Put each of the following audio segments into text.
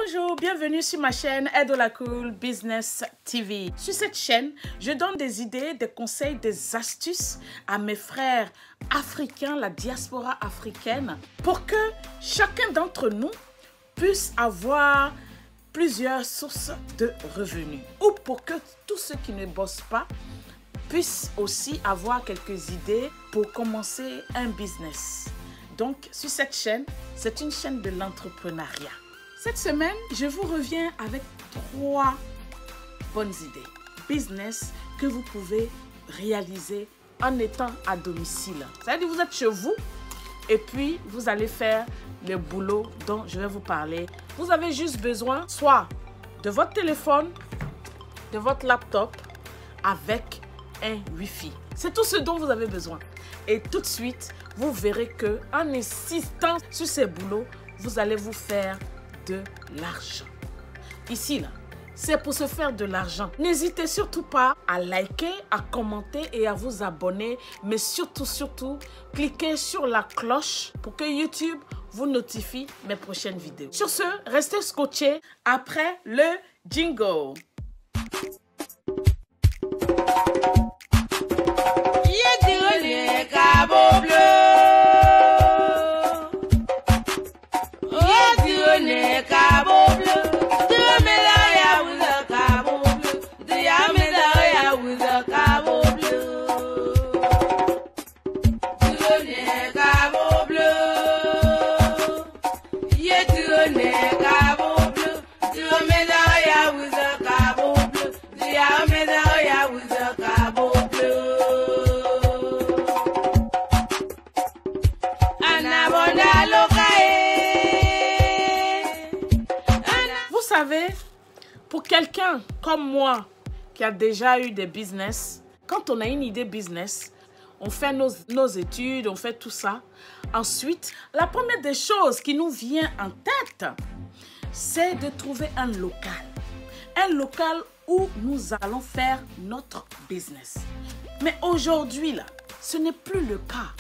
Bonjour, bienvenue sur ma chaîne Edola Cool Business TV. Sur cette chaîne, je donne des idées, des conseils, des astuces à mes frères africains, la diaspora africaine, pour que chacun d'entre nous puisse avoir plusieurs sources de revenus. Ou pour que tous ceux qui ne bossent pas puissent aussi avoir quelques idées pour commencer un business. Donc, sur cette chaîne, c'est une chaîne de l'entrepreneuriat. Cette semaine, je vous reviens avec 3 bonnes idées. Business que vous pouvez réaliser en étant à domicile. C'est-à-dire que vous êtes chez vous et puis vous allez faire le boulot dont je vais vous parler. Vous avez juste besoin soit de votre téléphone, de votre laptop avec un Wi-Fi. C'est tout ce dont vous avez besoin. Et tout de suite, vous verrez que en insistant sur ces boulots, vous allez vous faire de l'argent. Ici, là, c'est pour se faire de l'argent. N'hésitez surtout pas à liker, à commenter et à vous abonner. Mais surtout, cliquez sur la cloche pour que YouTube vous notifie mes prochaines vidéos. Sur ce, restez scotchés après le jingle. Vous savez, pour quelqu'un comme moi qui a déjà eu des business, quand on a une idée business, on fait nos études, on fait tout ça. Ensuite, la première des choses qui nous vient en tête, c'est de trouver un local. Un local où nous allons faire notre business. Mais aujourd'hui, là, ce n'est plus le cas.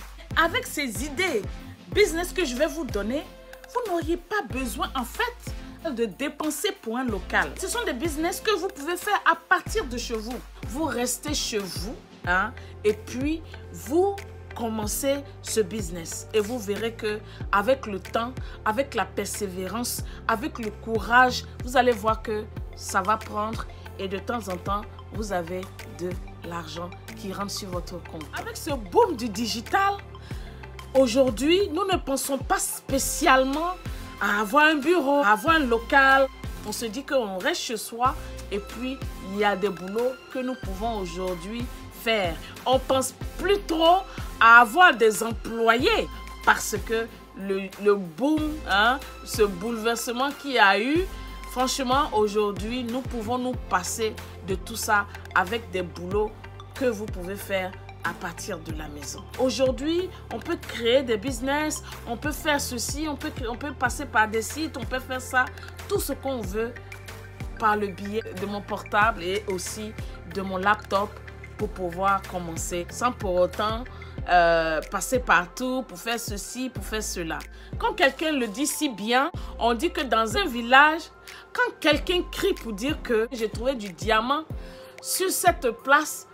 Avec ces idées business que je vais vous donner, vous n'auriez pas besoin, en fait, de dépenser pour un local. Ce sont des business que vous pouvez faire à partir de chez vous. Vous restez chez vous, hein, et puis vous commencez ce business. Et vous verrez que avec le temps, avec la persévérance, avec le courage, vous allez voir que ça va prendre et de temps en temps, vous avez de l'argent qui rentre sur votre compte. Avec ce boom du digital, aujourd'hui, nous ne pensons pas spécialement à avoir un bureau, à avoir un local. On se dit qu'on reste chez soi et puis il y a des boulots que nous pouvons aujourd'hui faire. On pense plus trop à avoir des employés parce que le boom, hein, ce bouleversement qu'il y a eu, franchement, aujourd'hui, nous pouvons nous passer de tout ça avec des boulots que vous pouvez faire à partir de la maison. Aujourd'hui, on peut créer des business, on peut faire ceci, on peut passer par des sites, on peut faire ça, tout ce qu'on veut par le biais de mon portable et aussi de mon laptop pour pouvoir commencer sans pour autant passer partout pour faire ceci, pour faire cela. Quand quelqu'un le dit si bien, on dit que dans un village, quand quelqu'un crie pour dire que j'ai trouvé du diamant sur cette place,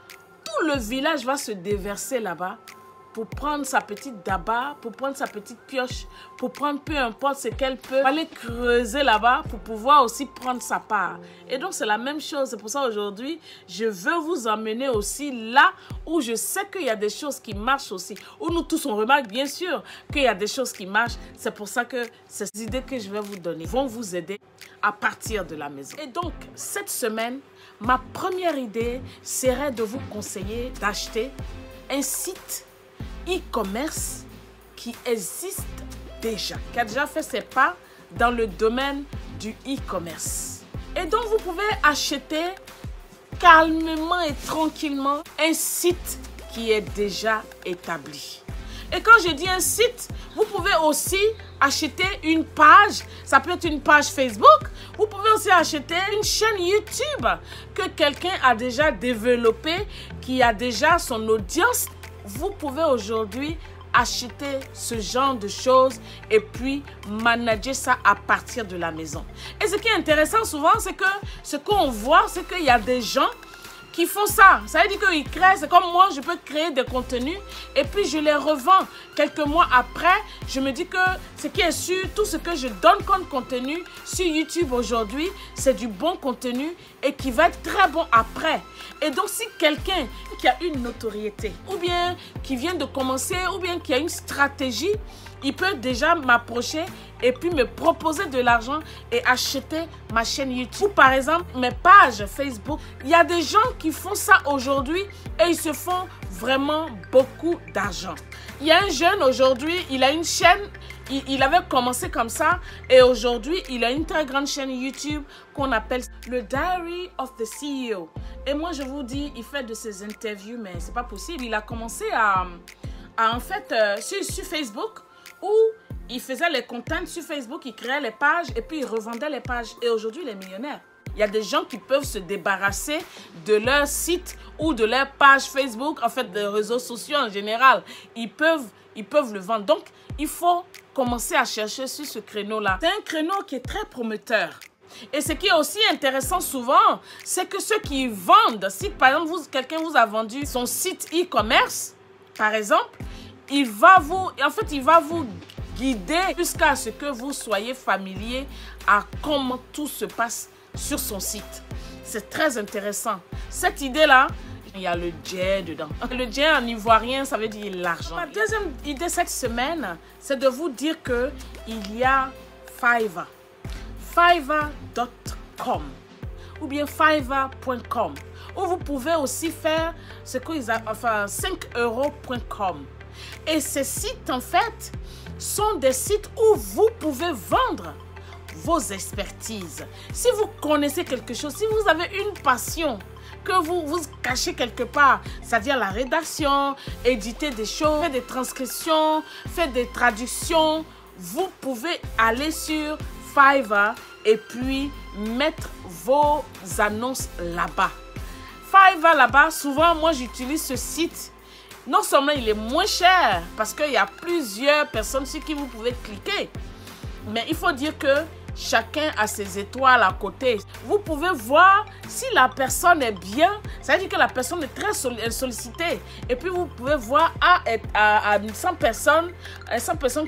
tout le village va se déverser là-bas pour prendre sa petite daba, pour prendre sa petite pioche, pour prendre peu importe ce qu'elle peut, aller creuser là-bas pour pouvoir aussi prendre sa part. Et donc, c'est la même chose. C'est pour ça aujourd'hui, je veux vous emmener aussi là où je sais qu'il y a des choses qui marchent aussi. Où nous tous, on remarque bien sûr qu'il y a des choses qui marchent. C'est pour ça que ces idées que je vais vous donner vont vous aider à partir de la maison. Et donc, cette semaine, ma première idée serait de vous conseiller d'acheter un site e-commerce qui existe déjà, qui a déjà fait ses pas dans le domaine du e-commerce. Et donc, vous pouvez acheter calmement et tranquillement un site qui est déjà établi. Et quand je dis un site, vous pouvez aussi acheter une page. Ça peut être une page Facebook. Vous pouvez aussi acheter une chaîne YouTube que quelqu'un a déjà développée, qui a déjà son audience. Vous pouvez aujourd'hui acheter ce genre de choses et puis manager ça à partir de la maison. Et ce qui est intéressant souvent, c'est que ce qu'on voit, c'est qu'il y a des gens qui font ça. Ça veut dire qu'ils créent, c'est comme moi, je peux créer des contenus et puis je les revends. Quelques mois après, je me dis que ce qui est sûr, tout ce que je donne comme contenu sur YouTube aujourd'hui, c'est du bon contenu et qui va être très bon après. Et donc, si quelqu'un qui a une notoriété, ou bien qui vient de commencer, ou bien qui a une stratégie, il peut déjà m'approcher et puis me proposer de l'argent et acheter ma chaîne YouTube. Ou par exemple, mes pages Facebook. Il y a des gens qui font ça aujourd'hui et ils se font vraiment beaucoup d'argent. Il y a un jeune aujourd'hui, il a une chaîne, il avait commencé comme ça et aujourd'hui, il a une très grande chaîne YouTube qu'on appelle le Diary of the CEO. Et moi, je vous dis, il fait de ses interviews, mais c'est pas possible. Il a commencé en fait, sur Facebook, où il faisait les contents sur Facebook, il créait les pages et puis il revendait les pages. Et aujourd'hui, il est millionnaire. Il y a des gens qui peuvent se débarrasser de leur site ou de leur page Facebook, en fait, des réseaux sociaux en général. Ils peuvent le vendre. Donc, il faut commencer à chercher sur ce créneau-là. C'est un créneau qui est très prometteur. Et ce qui est aussi intéressant souvent, c'est que ceux qui vendent, si par exemple, quelqu'un vous a vendu son site e-commerce, par exemple, il va vous guider jusqu'à ce que vous soyez familier à comment tout se passe sur son site. C'est très intéressant. Cette idée-là, il y a le jet dedans. Le jet en ivoirien, ça veut dire l'argent. Ma deuxième idée cette semaine, c'est de vous dire qu'il y a Fiverr. Fiverr.com ou bien Fiverr.com où vous pouvez aussi faire ce qu'ils appellent 5euros.com. Et ces sites, en fait, sont des sites où vous pouvez vendre vos expertises. Si vous connaissez quelque chose, si vous avez une passion que vous cachez quelque part, c'est-à-dire la rédaction, éditer des choses, faire des transcriptions, faire des traductions, vous pouvez aller sur Fiverr et puis mettre vos annonces là-bas. Fiverr là-bas, souvent, moi, j'utilise ce site. Non seulement il est moins cher parce qu'il y a plusieurs personnes sur qui vous pouvez cliquer, mais il faut dire que chacun a ses étoiles à côté. Vous pouvez voir si la personne est bien, ça veut dire que la personne est très sollicitée. Et puis vous pouvez voir à 100 personnes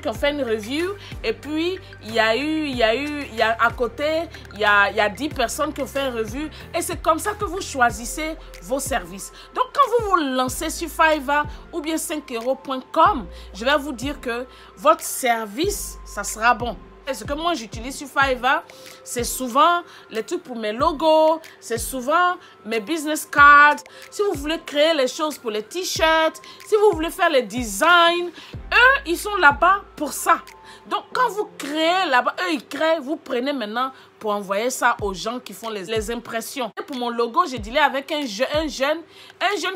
qui ont fait une review. Et puis il y a à côté, il y a 10 personnes qui ont fait une review. Et c'est comme ça que vous choisissez vos services. Donc quand vous vous lancez sur Fiverr ou bien 5euros.com, je vais vous dire que votre service, ça sera bon. Et ce que moi j'utilise sur Fiverr, c'est souvent les trucs pour mes logos, c'est souvent mes business cards. Si vous voulez créer les choses pour les t-shirts, si vous voulez faire les designs, eux, ils sont là-bas pour ça. Donc, quand vous créez là-bas, eux, ils créent, vous prenez maintenant pour envoyer ça aux gens qui font les impressions. Et pour mon logo, j'ai dealé avec un jeune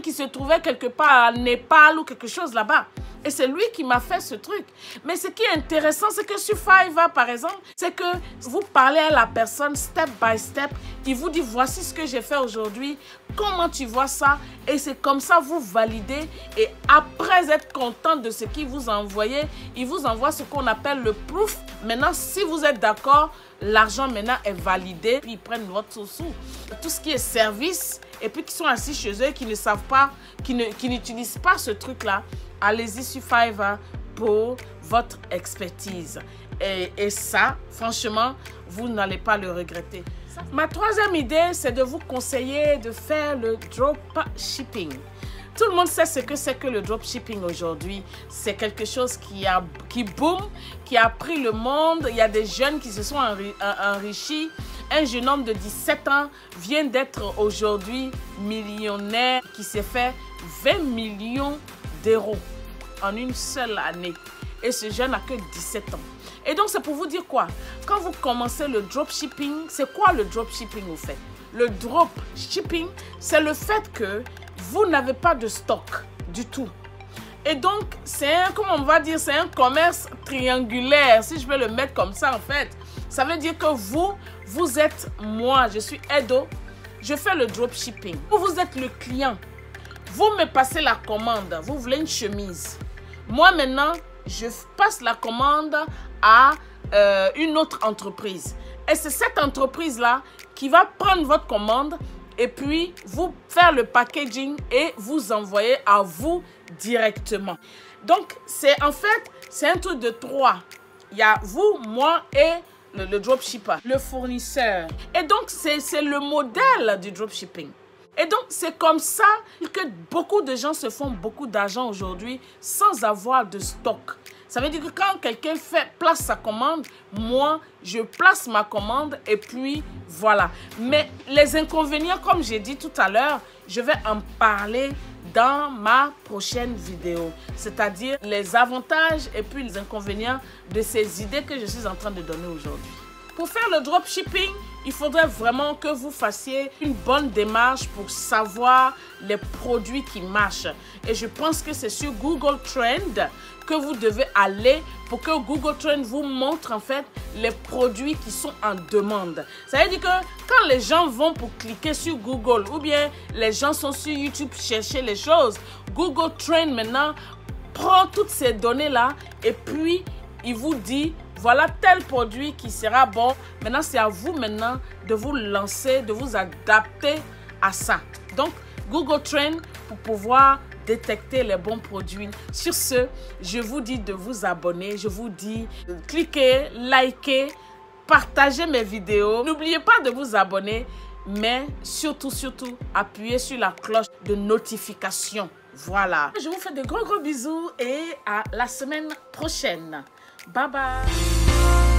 qui se trouvait quelque part à Népal ou quelque chose là-bas. Et c'est lui qui m'a fait ce truc. Mais ce qui est intéressant, c'est que sur Fiverr, par exemple, c'est que vous parlez à la personne step by step. Il vous dit, voici ce que j'ai fait aujourd'hui. Comment tu vois ça? Et c'est comme ça, vous validez. Et après être content de ce qu'il vous a envoyé, il vous envoie ce qu'on appelle le proof. Maintenant, si vous êtes d'accord, l'argent maintenant est validé. Puis ils prennent votre sous. Tout ce qui est service, et puis qui sont assis chez eux, qui ne savent pas, qui n'utilisent pas ce truc-là, allez-y sur Fiverr pour votre expertise. Et ça, franchement, vous n'allez pas le regretter. Ma troisième idée, c'est de vous conseiller de faire le dropshipping. Tout le monde sait ce que c'est que le dropshipping aujourd'hui. C'est quelque chose qui boom, qui a pris le monde. Il y a des jeunes qui se sont enrichis. Un jeune homme de 17 ans vient d'être aujourd'hui millionnaire qui s'est fait 20 millions d'euros en une seule année. Et ce jeune n'a que 17 ans. Et donc, c'est pour vous dire quoi? Quand vous commencez le dropshipping, c'est quoi le dropshipping au fait? Le dropshipping, c'est le fait que vous n'avez pas de stock du tout. Et donc, c'est comment on va dire, c'est un commerce triangulaire, si je peux le mettre comme ça en fait. Ça veut dire que vous êtes moi, je suis Edo, je fais le dropshipping. Vous êtes le client. Vous me passez la commande, vous voulez une chemise. Moi, maintenant, je passe la commande à une autre entreprise. Et c'est cette entreprise-là qui va prendre votre commande et puis vous faire le packaging et vous envoyer à vous directement. Donc, c'est un truc de 3. Il y a vous, moi et le dropshipper, le fournisseur. Et donc, c'est le modèle du dropshipping. Et donc, c'est comme ça que beaucoup de gens se font beaucoup d'argent aujourd'hui sans avoir de stock. Ça veut dire que quand quelqu'un place sa commande, moi, je place ma commande et puis voilà. Mais les inconvénients, comme j'ai dit tout à l'heure, je vais en parler dans ma prochaine vidéo. C'est-à-dire les avantages et puis les inconvénients de ces idées que je suis en train de donner aujourd'hui. Pour faire le dropshipping, il faudrait vraiment que vous fassiez une bonne démarche pour savoir les produits qui marchent. Et je pense que c'est sur Google Trends que vous devez aller pour que Google Trends vous montre en fait les produits qui sont en demande. Ça veut dire que quand les gens vont pour cliquer sur Google ou bien les gens sont sur YouTube chercher les choses, Google Trends maintenant prend toutes ces données-là et puis il vous dit voilà tel produit qui sera bon. Maintenant, c'est à vous maintenant de vous lancer, de vous adapter à ça. Donc, Google Trends pour pouvoir détecter les bons produits. Sur ce, je vous dis de vous abonner. Je vous dis de cliquer, liker, partager mes vidéos. N'oubliez pas de vous abonner, mais surtout, appuyez sur la cloche de notification. Voilà. Je vous fais de gros bisous et à la semaine prochaine. Bye bye.